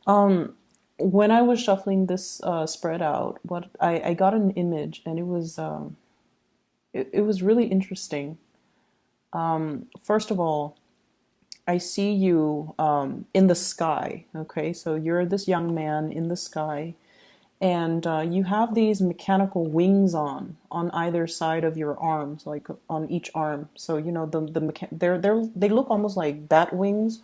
Um, when I was shuffling this spread out, I got an image, and it was really interesting. First of all, I see you in the sky. Okay, so you're this young man in the sky, and you have these mechanical wings on either side of your arms, like on each arm. So you know they look almost like bat wings,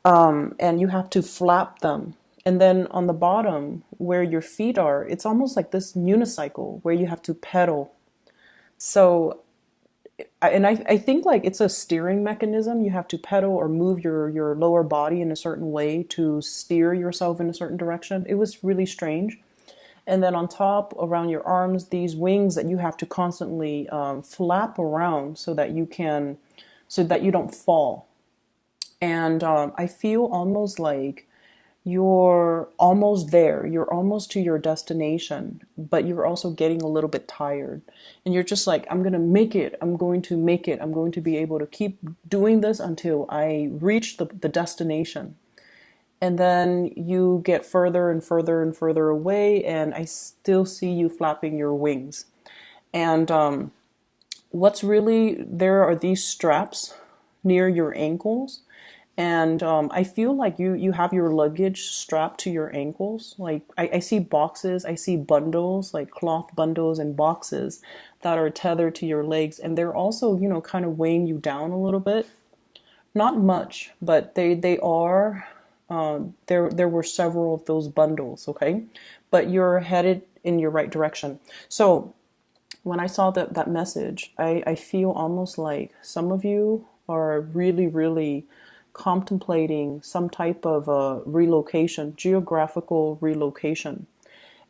and you have to flap them. And then on the bottom where your feet are, it's almost like this unicycle where you have to pedal. So I think like it's a steering mechanism. You have to pedal or move your lower body in a certain way to steer yourself in a certain direction. It was really strange. And then on top, around your arms, these wings that you have to constantly flap around so that you don't fall. And I feel almost like you're almost there. You're almost to your destination, but you're also getting a little bit tired. And you're just like, I'm going to make it. I'm going to make it. I'm going to be able to keep doing this until I reach the destination. And then you get further and further and further away, and I still see you flapping your wings. And what's really there are these straps near your ankles, and I feel like you have your luggage strapped to your ankles. Like I see boxes, I see bundles, like cloth bundles and boxes that are tethered to your legs, and they're also, you know, kind of weighing you down a little bit. Not much, but they are. There were several of those bundles, okay, but you're headed in your right direction. So when I saw that message, I feel almost like some of you are really contemplating some type of relocation, geographical relocation.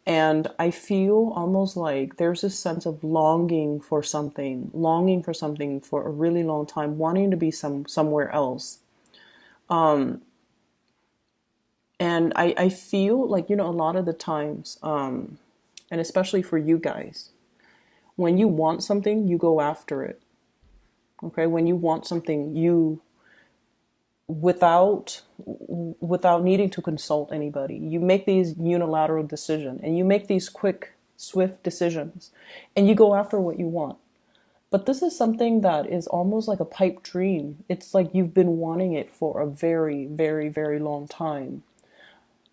And I feel almost like there's this sense of longing for something for a really long time, wanting to be somewhere else. And I feel like, you know, a lot of the times, and especially for you guys, when you want something, you go after it. Okay, when you want something, you without needing to consult anybody, you make these unilateral decisions, and you make these quick, swift decisions, and you go after what you want. But this is something that is almost like a pipe dream. It's like you've been wanting it for a very long time,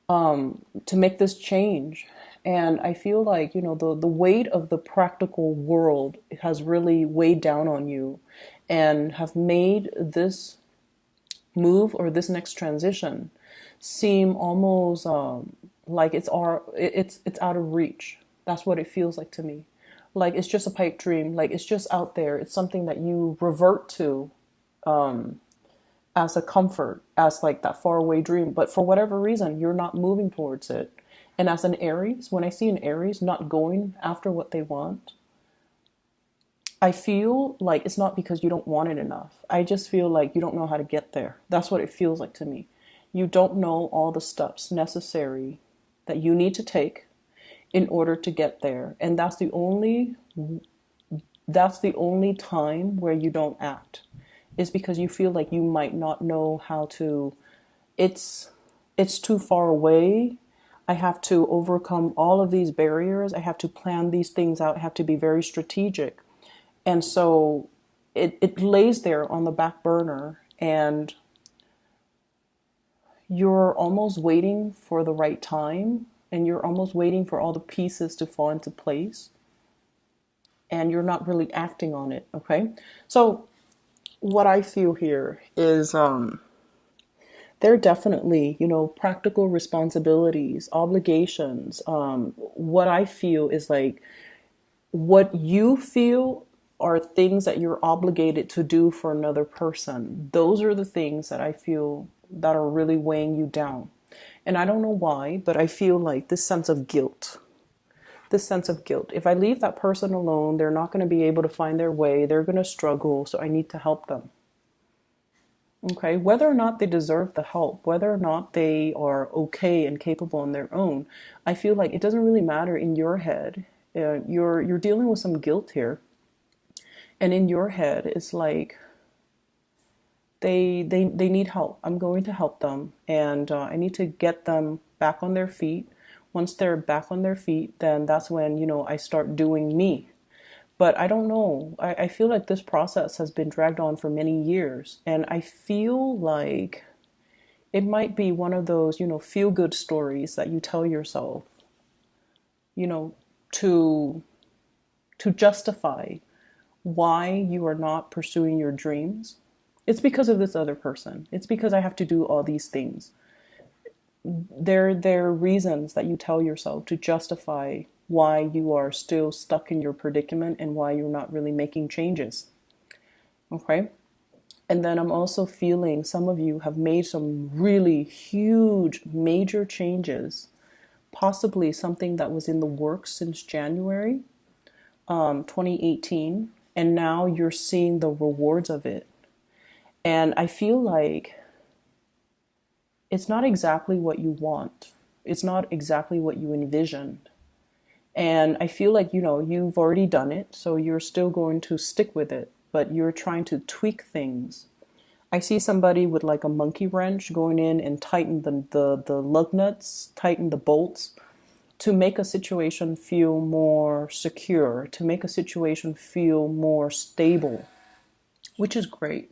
to make this change. And I feel like, you know, the weight of the practical world has really weighed down on you and have made this move or this next transition seem almost like it's out of reach. That's what it feels like to me. Like it's just a pipe dream. Like it's just out there. It's something that you revert to as a comfort, as like that faraway dream. But for whatever reason, you're not moving towards it. And as an Aries, when I see an Aries not going after what they want, I feel like it's not because you don't want it enough. I just feel like you don't know how to get there. That's what it feels like to me. You don't know all the steps necessary that you need to take in order to get there. And that's the only time where you don't act, is because you feel like you might not know how to. It's it's too far away. I have to overcome all of these barriers. I have to plan these things out. I have to be very strategic. And so it lays there on the back burner, and you're almost waiting for the right time, and you're almost waiting for all the pieces to fall into place, and you're not really acting on it. Okay. So what I feel here is there are definitely, you know, practical responsibilities, obligations. What I feel is like what you feel are things that you're obligated to do for another person. Those are the things that I feel that are really weighing you down. And I don't know why, but I feel like this sense of guilt. This sense of guilt. If I leave that person alone, they're not going to be able to find their way. They're going to struggle, so I need to help them. Okay, whether or not they deserve the help, whether or not they are okay and capable on their own, I feel like it doesn't really matter in your head. You're dealing with some guilt here, and in your head, it's like They need help. I'm going to help them, and I need to get them back on their feet. Once they're back on their feet, then that's when, I start doing me. But I don't know. I feel like this process has been dragged on for many years, and I feel like it might be one of those, feel good stories that you tell yourself, you know, to justify why you are not pursuing your dreams. It's because of this other person. It's because I have to do all these things. There are reasons that you tell yourself to justify why you are still stuck in your predicament and why you're not really making changes. Okay? And then I'm also feeling some of you have made some really huge, major changes, possibly something that was in the works since January 2018, and now you're seeing the rewards of it. And I feel like it's not exactly what you want. It's not exactly what you envisioned. And I feel like, you've already done it, so you're still going to stick with it, but you're trying to tweak things. I see somebody with like a monkey wrench going in and tighten the lug nuts, tighten the bolts to make a situation feel more secure, to make a situation feel more stable, which is great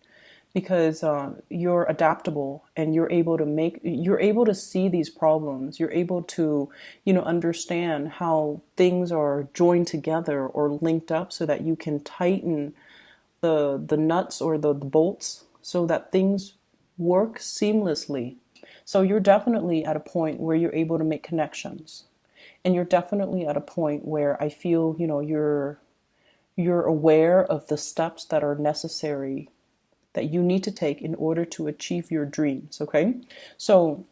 because you're adaptable and you're able to see these problems. You're able to, understand how things are joined together or linked up so that you can tighten the nuts or the bolts so that things work seamlessly. So you're definitely at a point where you're able to make connections. And you're definitely at a point where I feel, you're aware of the steps that are necessary that you need to take in order to achieve your dreams, okay? So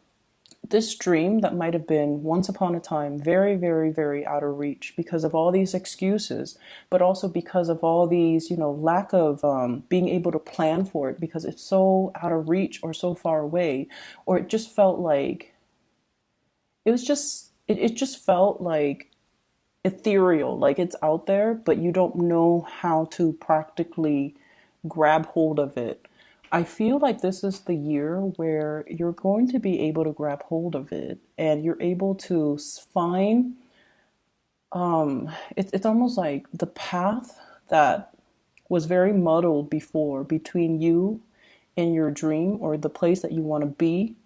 this dream that might have been once upon a time very, very, very out of reach because of all these excuses, but also because of all these, lack of being able to plan for it because it's so out of reach or so far away, or it just felt like it just felt like ethereal, like it's out there, but you don't know how to practically grab hold of it. I feel like this is the year where you're going to be able to grab hold of it and you're able to find it's almost like the path that was very muddled before between you and your dream or the place that you want to be.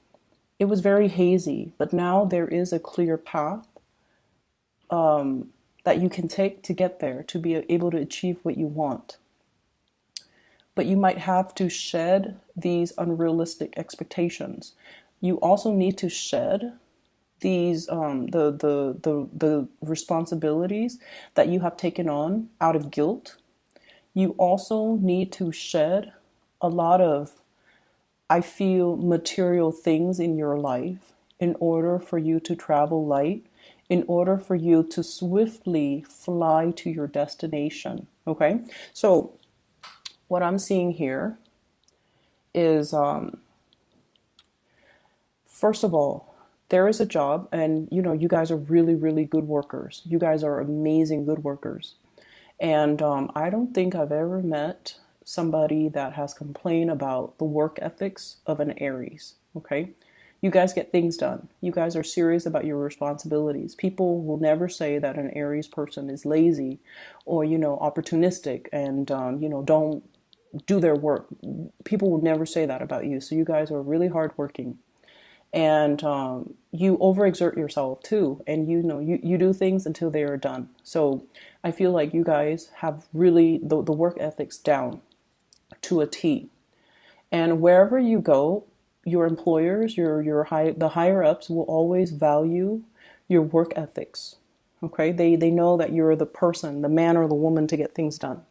It was very hazy, but now there is a clear path that you can take to get there, to be able to achieve what you want. But you might have to shed these unrealistic expectations. You also need to shed these the responsibilities that you have taken on out of guilt. You also need to shed a lot of, I feel, material things in your life in order for you to travel light, in order for you to swiftly fly to your destination. Okay? So what I'm seeing here is, first of all, there is a job, and you guys are really, really good workers. You guys are amazing good workers. And I don't think I've ever met somebody that has complained about the work ethics of an Aries. Okay? You guys get things done. You guys are serious about your responsibilities. People will never say that an Aries person is lazy or, opportunistic and, don't do their work. People will never say that about you. So you guys are really hardworking. And you overexert yourself too, and you do things until they are done. So I feel like you guys have really the work ethics down to a T. And wherever you go, your employers, the higher ups will always value your work ethics. Okay, they know that you're the person, the man or the woman to get things done,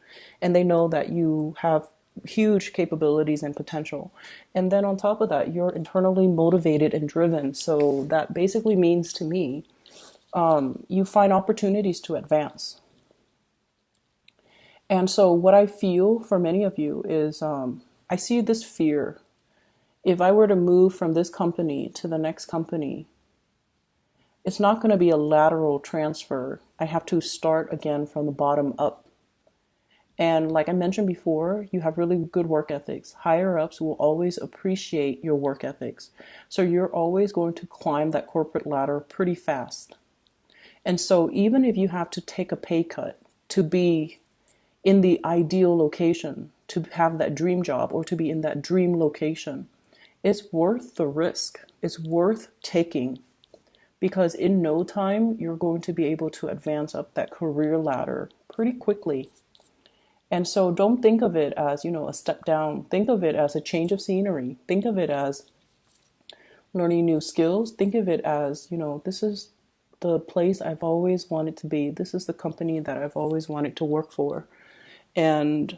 and they know that you have huge capabilities and potential. And then on top of that, you're internally motivated and driven. So that basically means to me, you find opportunities to advance. And so what I feel for many of you is, I see this fear. If I were to move from this company to the next company, it's not going to be a lateral transfer. I have to start again from the bottom up. And like I mentioned before, you have really good work ethics. Higher ups will always appreciate your work ethics. So you're always going to climb that corporate ladder pretty fast. And so even if you have to take a pay cut to be in the ideal location, to have that dream job or to be in that dream location, it's worth the risk. It's worth taking, because in no time you're going to be able to advance up that career ladder pretty quickly. And so don't think of it as, a step down. Think of it as a change of scenery. Think of it as learning new skills. Think of it as, this is the place I've always wanted to be. This is the company that I've always wanted to work for. And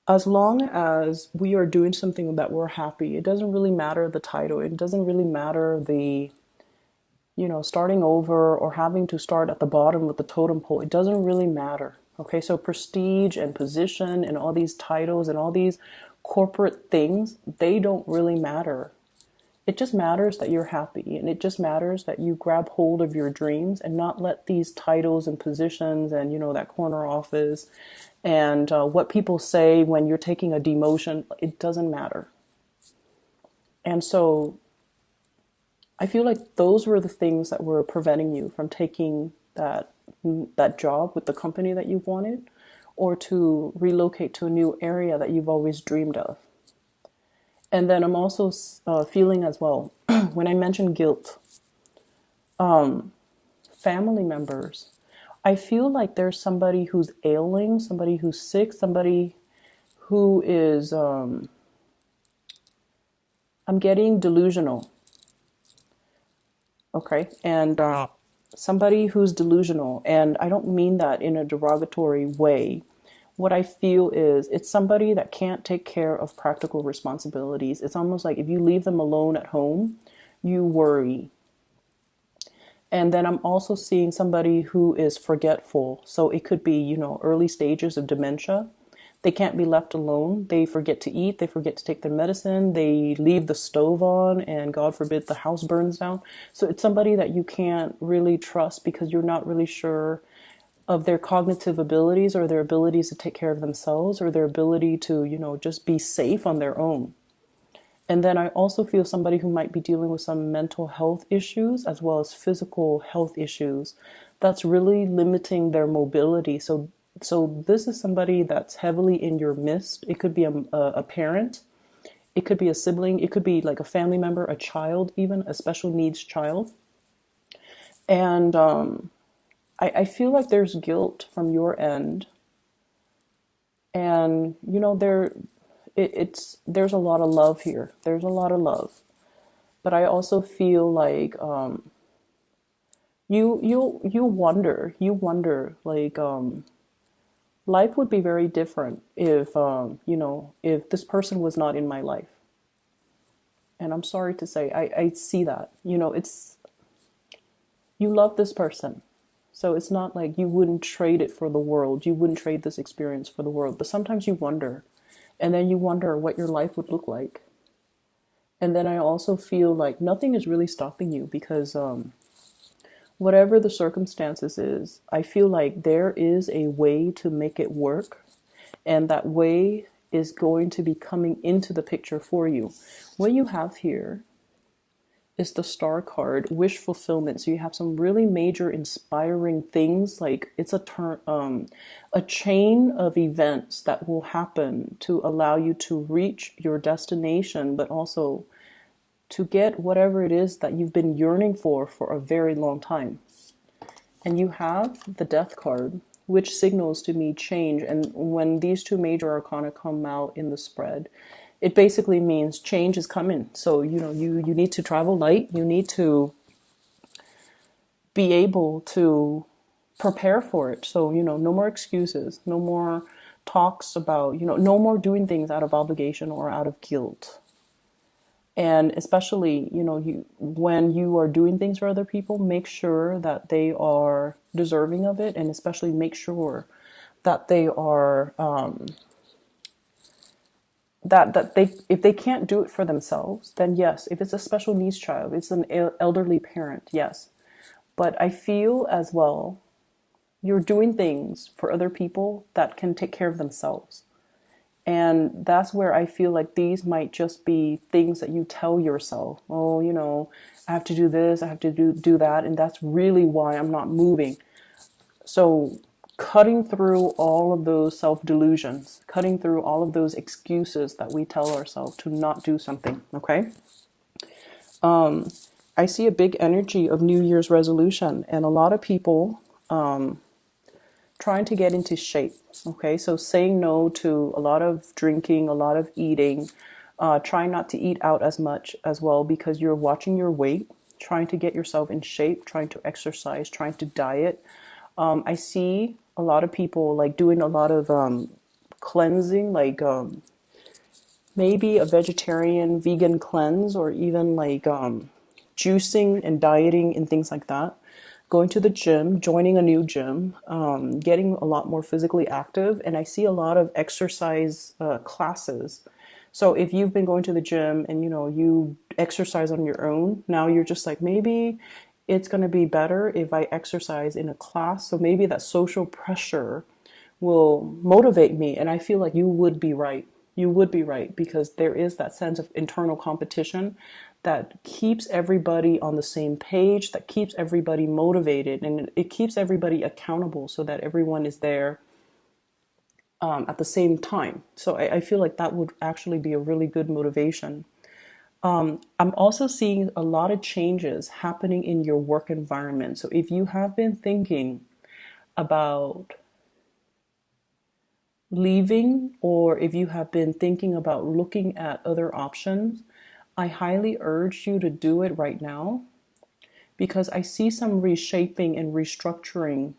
as long as we are doing something that we're happy, it doesn't really matter the title. It doesn't really matter the, starting over or having to start at the bottom with the totem pole. It doesn't really matter. Okay, so prestige and position and all these titles and all these corporate things, they don't really matter. It just matters that you're happy, and it just matters that you grab hold of your dreams and not let these titles and positions and, that corner office and what people say when you're taking a demotion, it doesn't matter. And so I feel like those were the things that were preventing you from taking that job with the company that you've wanted, or to relocate to a new area that you've always dreamed of. And then I'm also feeling as well, when I mention guilt, family members, I feel like there's somebody who's ailing, somebody who's sick, somebody who is, I'm getting delusional. Okay. And somebody who's delusional, and I don't mean that in a derogatory way. What I feel is it's somebody that can't take care of practical responsibilities. It's almost like if you leave them alone at home, you worry. And then I'm also seeing somebody who is forgetful. So it could be, early stages of dementia. They can't be left alone. They forget to eat. They forget to take their medicine. They leave the stove on, and God forbid the house burns down. So it's somebody that you can't really trust because you're not really sure of their cognitive abilities, or their abilities to take care of themselves, or their ability to, just be safe on their own. And then I also feel somebody who might be dealing with some mental health issues as well as physical health issues that's really limiting their mobility. So this is somebody that's heavily in your midst. It could be a parent, it could be a sibling, it could be like a family member, a child, even a special needs child. And I feel like there's guilt from your end, and there's a lot of love here. There's a lot of love, but I also feel like you wonder like life would be very different if if this person was not in my life. And I'm sorry to say, I see that. It's, you love this person. So it's not like you wouldn't trade it for the world. You wouldn't trade this experience for the world. But sometimes you wonder. And then you wonder what your life would look like. And then I also feel like nothing is really stopping you, because whatever the circumstances is, I feel like there is a way to make it work. And that way is going to be coming into the picture for you. What you have here is the star card, wish fulfillment. So you have some really major inspiring things, like it's a chain of events that will happen to allow you to reach your destination, but also to get whatever it is that you've been yearning for a very long time. And you have the death card, which signals to me change. And when these two major arcana come out in the spread, it basically means change is coming. So, you need to travel light. You need to be able to prepare for it. So, no more excuses, no more talks about, no more doing things out of obligation or out of guilt. And especially, when you are doing things for other people, make sure that they are deserving of it. And especially make sure that they are, that they, if they can't do it for themselves, then yes. If it's a special needs child, it's an elderly parent, yes. But I feel as well you're doing things for other people that can take care of themselves. And that's where I feel like these might just be things that you tell yourself. Oh, I have to do this, I have to do that, and that's really why I'm not moving. So cutting through all of those self-delusions, cutting through all of those excuses that we tell ourselves to not do something, okay? I see a big energy of New Year's resolution and a lot of people trying to get into shape. Okay, so saying no to a lot of drinking, a lot of eating, trying not to eat out as much as well because you're watching your weight, trying to get yourself in shape, trying to exercise, trying to diet. I see a lot of people like doing a lot of cleansing, like maybe a vegetarian, vegan cleanse, or even like juicing and dieting and things like that. Going to the gym, joining a new gym, getting a lot more physically active, and I see a lot of exercise classes. So if you've been going to the gym and you exercise on your own, now you're just like, maybe it's going to be better if I exercise in a class. So maybe that social pressure will motivate me. And I feel like you would be right. You would be right because there is that sense of internal competition that keeps everybody on the same page, that keeps everybody motivated, and it keeps everybody accountable so that everyone is there at the same time. So I feel like that would actually be a really good motivation. I'm also seeing a lot of changes happening in your work environment. So if you have been thinking about leaving, or if you have been thinking about looking at other options, I highly urge you to do it right now because I see some reshaping and restructuring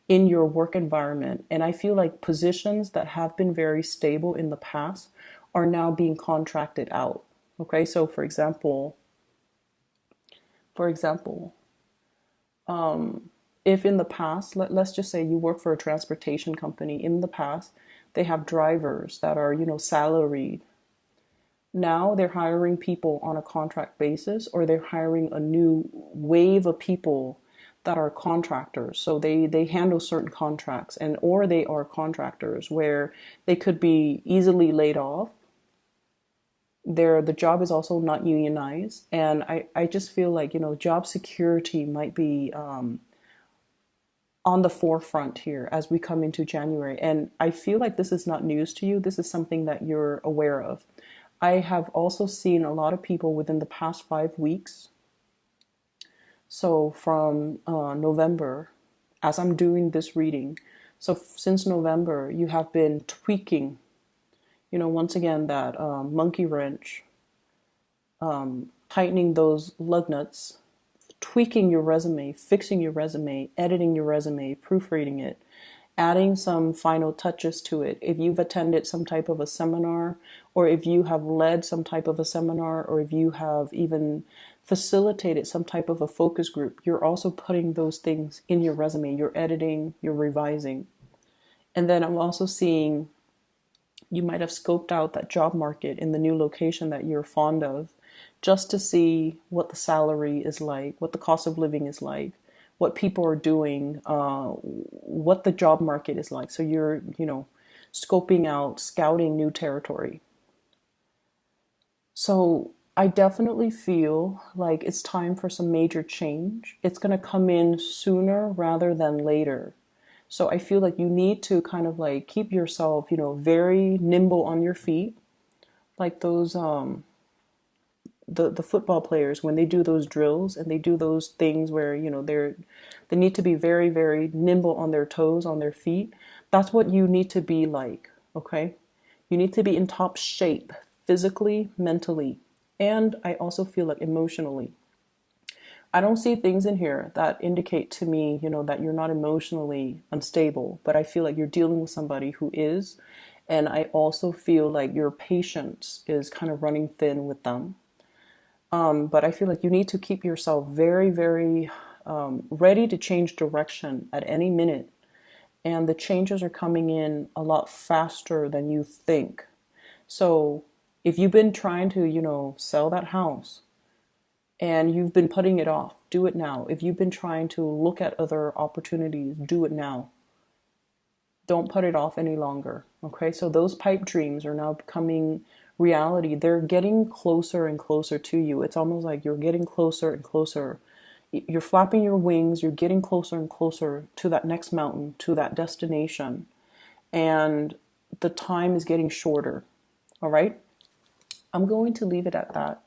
in your work environment. And I feel like positions that have been very stable in the past are now being contracted out. Okay, so for example, if in the past, let's just say you work for a transportation company, in the past, they have drivers that are, salaried. Now they're hiring people on a contract basis, or they're hiring a new wave of people that are contractors. So they handle certain contracts, and or they are contractors where they could be easily laid off. The job is also not unionized, and I just feel like job security might be on the forefront here as we come into January. And I feel like this is not news to you. This is something that you're aware of. I have also seen a lot of people within the past 5 weeks. So from November, as I'm doing this reading, so since November, you have been tweaking, once again, that monkey wrench, tightening those lug nuts, tweaking your resume, fixing your resume, editing your resume, proofreading it, adding some final touches to it. If you've attended some type of a seminar, or if you have led some type of a seminar, or if you have even facilitated some type of a focus group, you're also putting those things in your resume. You're editing, you're revising. And then I'm also seeing you might have scoped out that job market in the new location that you're fond of just to see what the salary is like, what the cost of living is like, what people are doing, what the job market is like. So you're, scoping out, scouting new territory. So I definitely feel like it's time for some major change. It's going to come in sooner rather than later. So I feel like you need to kind of like keep yourself, very nimble on your feet, like those the football players when they do those drills and they do those things where they need to be very very nimble on their toes, on their feet. That's what you need to be like. Okay, you need to be in top shape physically, mentally, and I also feel like emotionally. I don't see things in here that indicate to me, that you're not emotionally unstable, but I feel like you're dealing with somebody who is. And I also feel like your patience is kind of running thin with them. But I feel like you need to keep yourself very, very ready to change direction at any minute. And the changes are coming in a lot faster than you think. So if you've been trying to, sell that house, and you've been putting it off, do it now. If you've been trying to look at other opportunities, do it now. Don't put it off any longer. Okay, so those pipe dreams are now becoming reality. They're getting closer and closer to you. It's almost like you're getting closer and closer. You're flapping your wings, you're getting closer and closer to that next mountain, to that destination. And the time is getting shorter. All right, I'm going to leave it at that.